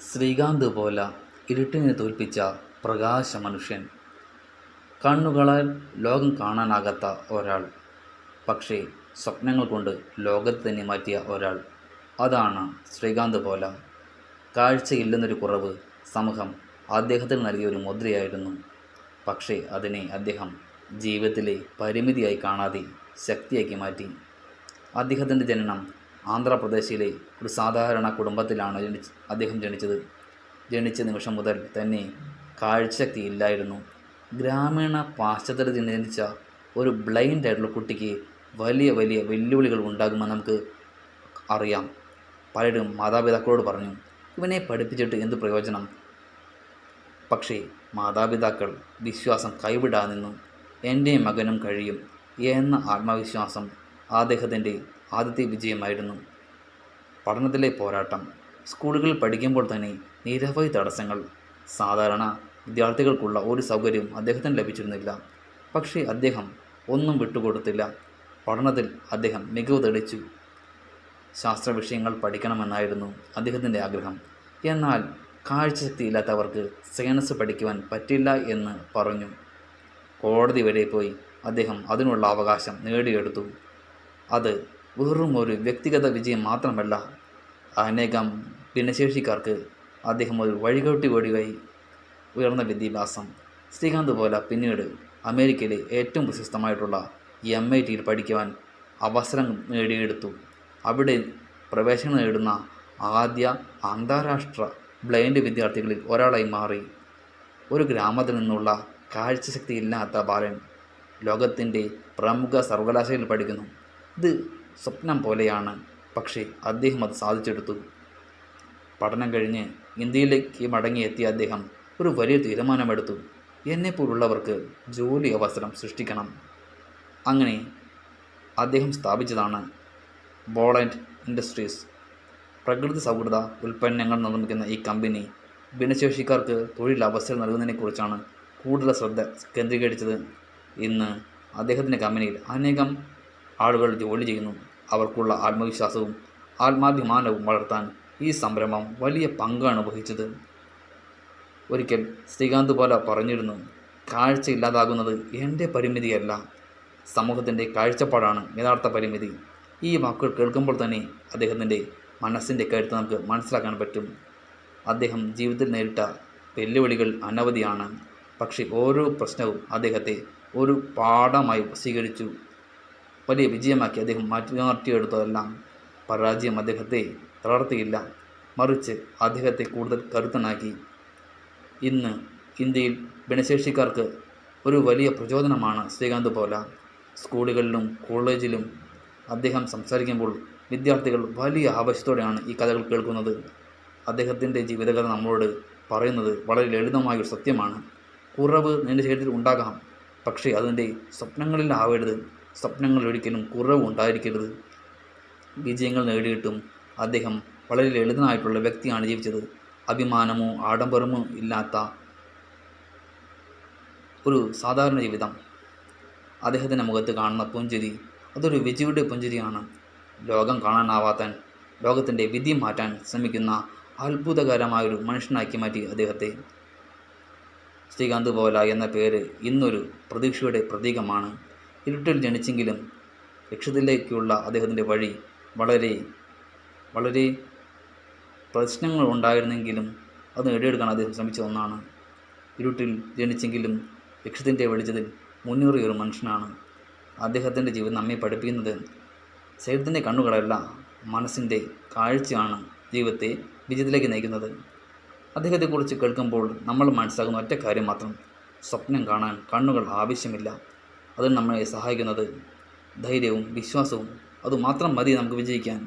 ശ്രീകാന്ത് പോല ഇരുട്ടിനെ തോൽപ്പിച്ച പ്രകാശ മനുഷ്യൻ. കണ്ണുകളാൽ ലോകം കാണാനാകാത്ത ഒരാൾ, പക്ഷേ സ്വപ്നങ്ങൾ കൊണ്ട് ലോകത്തെ തന്നെ മാറ്റിയ ഒരാൾ. അതാണ് ശ്രീകാന്ത് പോല. കാഴ്ചയില്ലെന്നൊരു കുറവ് സമൂഹം അദ്ദേഹത്തിന് നൽകിയ ഒരു മുദ്രയായിരുന്നു. പക്ഷേ അതിനെ അദ്ദേഹം ജീവിതത്തിലെ പരിമിതിയായി കാണാതെ ശക്തിയാക്കി മാറ്റി. അദ്ദേഹത്തിൻ്റെ ജനനം ആന്ധ്രാപ്രദേശിലെ ഒരു സാധാരണ കുടുംബത്തിലാണ് അദ്ദേഹം ജനിച്ചത്. ജനിച്ച നിമിഷം മുതൽ തന്നെ കാഴ്ചശക്തി ഇല്ലായിരുന്നു. ഗ്രാമീണ പാശ്ചാത്യത്തിൽ ജനിച്ച ഒരു ബ്ലൈൻഡ് ആയിട്ടുള്ള കുട്ടിക്ക് വലിയ വലിയ വെല്ലുവിളികൾ ഉണ്ടാകുമെന്ന് നമുക്ക് അറിയാം. പലരും മാതാപിതാക്കളോട് പറഞ്ഞു, ഇവനെ പഠിപ്പിച്ചിട്ട് എന്ത് പ്രയോജനം? പക്ഷേ മാതാപിതാക്കൾ വിശ്വാസം കൈവിടാതെ നിന്നു. എൻ്റെ മകനും കഴിയും എന്ന ആത്മവിശ്വാസം അദ്ദേഹത്തിൻ്റെ ആദ്യത്തെ വിജയമായിരുന്നു. പഠനത്തിലെ പോരാട്ടം. സ്കൂളുകളിൽ പഠിക്കുമ്പോൾ തന്നെ നിരവധി തടസ്സങ്ങൾ. സാധാരണ വിദ്യാർത്ഥികൾക്കുള്ള ഒരു സൗകര്യവും അദ്ദേഹത്തിന് ലഭിച്ചിരുന്നില്ല. പക്ഷേ അദ്ദേഹം ഒന്നും വിട്ടുകൊടുത്തില്ല. പഠനത്തിൽ അദ്ദേഹം മികവ് തെളിയിച്ചു. ശാസ്ത്ര വിഷയങ്ങൾ പഠിക്കണമെന്നായിരുന്നു അദ്ദേഹത്തിൻ്റെ ആഗ്രഹം. എന്നാൽ കാഴ്ചശക്തി ഇല്ലാത്തവർക്ക് സയൻസ് പഠിക്കുവാൻ പറ്റില്ല എന്ന് പറഞ്ഞു. കോടതി വരെ പോയി അദ്ദേഹം അതിനുള്ള അവകാശം നേടിയെടുത്തു. അത് വെറും ഒരു വ്യക്തിഗത വിജയം മാത്രമല്ല, അനേകം ഭിന്നശേഷിക്കാർക്ക് അദ്ദേഹം ഒരു വഴികാട്ടി വഴിയായി. ഉയർന്ന വിദ്യാഭ്യാസം. ശ്രീകാന്ത് പോല പിന്നീട് അമേരിക്കയിലെ ഏറ്റവും പ്രശസ്തമായിട്ടുള്ള MITയിൽ പഠിക്കുവാൻ അവസരം നേടിയെടുത്തു. അവിടെ പ്രവേശനം നേടുന്ന ആദ്യ അന്താരാഷ്ട്ര ബ്ലൈൻഡ് വിദ്യാർത്ഥികളിൽ ഒരാളായി മാറി. ഒരു ഗ്രാമത്തിൽ നിന്നുള്ള കാഴ്ചശക്തി ഇല്ലാത്ത ബാലൻ ലോകത്തിൻ്റെ പ്രമുഖ സർവകലാശാലയിൽ പഠിക്കുന്നു. ഇത് സ്വപ്നം പോലെയാണ്, പക്ഷേ അദ്ദേഹം അത് സാധിച്ചെടുത്തു. പഠനം കഴിഞ്ഞ് ഇന്ത്യയിലേക്ക് മടങ്ങിയെത്തിയ അദ്ദേഹം ഒരു വലിയ തീരുമാനമെടുത്തു. എന്നെപ്പോലുള്ളവർക്ക് ജോലി അവസരം സൃഷ്ടിക്കണം. അങ്ങനെ അദ്ദേഹം സ്ഥാപിച്ചതാണ് ബോളൻഡ് ഇൻഡസ്ട്രീസ്. പ്രകൃതി സൗഹൃദ ഉൽപ്പന്നങ്ങൾ നിർമ്മിക്കുന്ന ഈ കമ്പനി ഭിന്നശേഷിക്കാർക്ക് തൊഴിലവസരം നൽകുന്നതിനെക്കുറിച്ചാണ് കൂടുതൽ ശ്രദ്ധ കേന്ദ്രീകരിച്ചത്. ഇന്ന് അദ്ദേഹത്തിൻ്റെ കമ്പനിയിൽ അനേകം ആളുകൾ ജോലി ചെയ്യുന്നു. അവർക്കുള്ള ആത്മവിശ്വാസവും ആത്മാഭിമാനവും വളർത്താൻ ഈ സംരംഭം വലിയ പങ്കാണ് വഹിച്ചത്. ഒരിക്കൽ ശ്രീകാന്ത് പോല പറഞ്ഞിരുന്നു, കാഴ്ച ഇല്ലാതാകുന്നത് എൻ്റെ പരിമിതിയല്ല, സമൂഹത്തിൻ്റെ കാഴ്ചപ്പാടാണ് യഥാർത്ഥ പരിമിതി. ഈ വാക്കുകൾ കേൾക്കുമ്പോൾ തന്നെ അദ്ദേഹത്തിൻ്റെ മനസ്സിൻ്റെ കരുത്ത് നമുക്ക് മനസ്സിലാക്കാൻ പറ്റും. അദ്ദേഹം ജീവിതത്തിൽ നേരിട്ട വെല്ലുവിളികൾ അനവധിയാണ്. പക്ഷേ ഓരോ പ്രശ്നവും അദ്ദേഹത്തെ ഒരു പാഠമായി സ്വീകരിച്ചു. വലിയ വിജയമാക്കി അദ്ദേഹം മാറ്റിയെടുത്തതെല്ലാം. പരാജയം അദ്ദേഹത്തെ തളർത്തിയില്ല, മറിച്ച് അദ്ദേഹത്തെ കൂടുതൽ കരുത്തനാക്കി. ഇന്ന് ഇന്ത്യയിൽ ഭിന്നശേഷിക്കാർക്ക് ഒരു വലിയ പ്രചോദനമാണ് ശ്രീകാന്ത് പോല. സ്കൂളുകളിലും കോളേജിലും അദ്ദേഹം സംസാരിക്കുമ്പോൾ വിദ്യാർത്ഥികൾ വലിയ ആവശ്യത്തോടെയാണ് ഈ കഥകൾ കേൾക്കുന്നത്. അദ്ദേഹത്തിൻ്റെ ജീവിതകഥ നമ്മളോട് പറയുന്നത് വളരെ ലളിതമായൊരു സത്യമാണ്. കുറവ് നിന്റെ ശരീരത്തിൽ ഉണ്ടാകാം, പക്ഷേ അതിൻ്റെ സ്വപ്നങ്ങളിലാവരുത്. സ്വപ്നങ്ങളിൽ ഒരിക്കലും കുറവ് ഉണ്ടായിരിക്കരുത്. വിജയങ്ങൾ നേടിയിട്ടും അദ്ദേഹം വളരെ ലളിതനായിട്ടുള്ള വ്യക്തിയാണ് ജീവിച്ചത്. അഭിമാനമോ ആഡംബരമോ ഇല്ലാത്ത ഒരു സാധാരണ ജീവിതം. അദ്ദേഹത്തിൻ്റെ മുഖത്ത് കാണുന്ന പുഞ്ചിരി അതൊരു വിജയുടെ പുഞ്ചിരിയാണ്. ലോകം കാണാനാവാത്ത ലോകത്തിൻ്റെ വിധി മാറ്റാൻ ശ്രമിക്കുന്ന അത്ഭുതകരമായൊരു മനുഷ്യനാക്കി മാറ്റി അദ്ദേഹത്തെ. ശ്രീകാന്ത് പോല എന്ന പേര് ഇന്നൊരു പ്രതീക്ഷയുടെ പ്രതീകമാണ്. ഇരുട്ടിൽ ജനിച്ചെങ്കിലും ലക്ഷ്യത്തിലേക്കുള്ള അദ്ദേഹത്തിൻ്റെ വഴി വളരെ വളരെ പ്രശ്നങ്ങൾ ഉണ്ടായിരുന്നെങ്കിലും അത് നേടിയെടുക്കാൻ അദ്ദേഹം ശ്രമിച്ച ഒന്നാണ്. ഇരുട്ടിൽ ജനിച്ചെങ്കിലും ലക്ഷ്യത്തിൻ്റെ വെളിച്ചത്തിൽ മുന്നേറിയ ഒരു മനുഷ്യനാണ്. അദ്ദേഹത്തിൻ്റെ ജീവിതം നമ്മെ പഠിപ്പിക്കുന്നത് ശരീരത്തിൻ്റെ കണ്ണുകളല്ല, മനസ്സിൻ്റെ കാഴ്ചയാണ് ജീവിതത്തെ വിജയത്തിലേക്ക് നയിക്കുന്നത്. അദ്ദേഹത്തെക്കുറിച്ച് കേൾക്കുമ്പോൾ നമ്മൾ മനസ്സിലാക്കുന്ന ഒറ്റ കാര്യം മാത്രം, സ്വപ്നം കാണാൻ കണ്ണുകൾ ആവശ്യമില്ല. അതിന് നമ്മളെ സഹായിക്കുന്നത് ധൈര്യവും വിശ്വാസവും അതുമാത്രം മതി നമുക്ക് വിജയിക്കാൻ.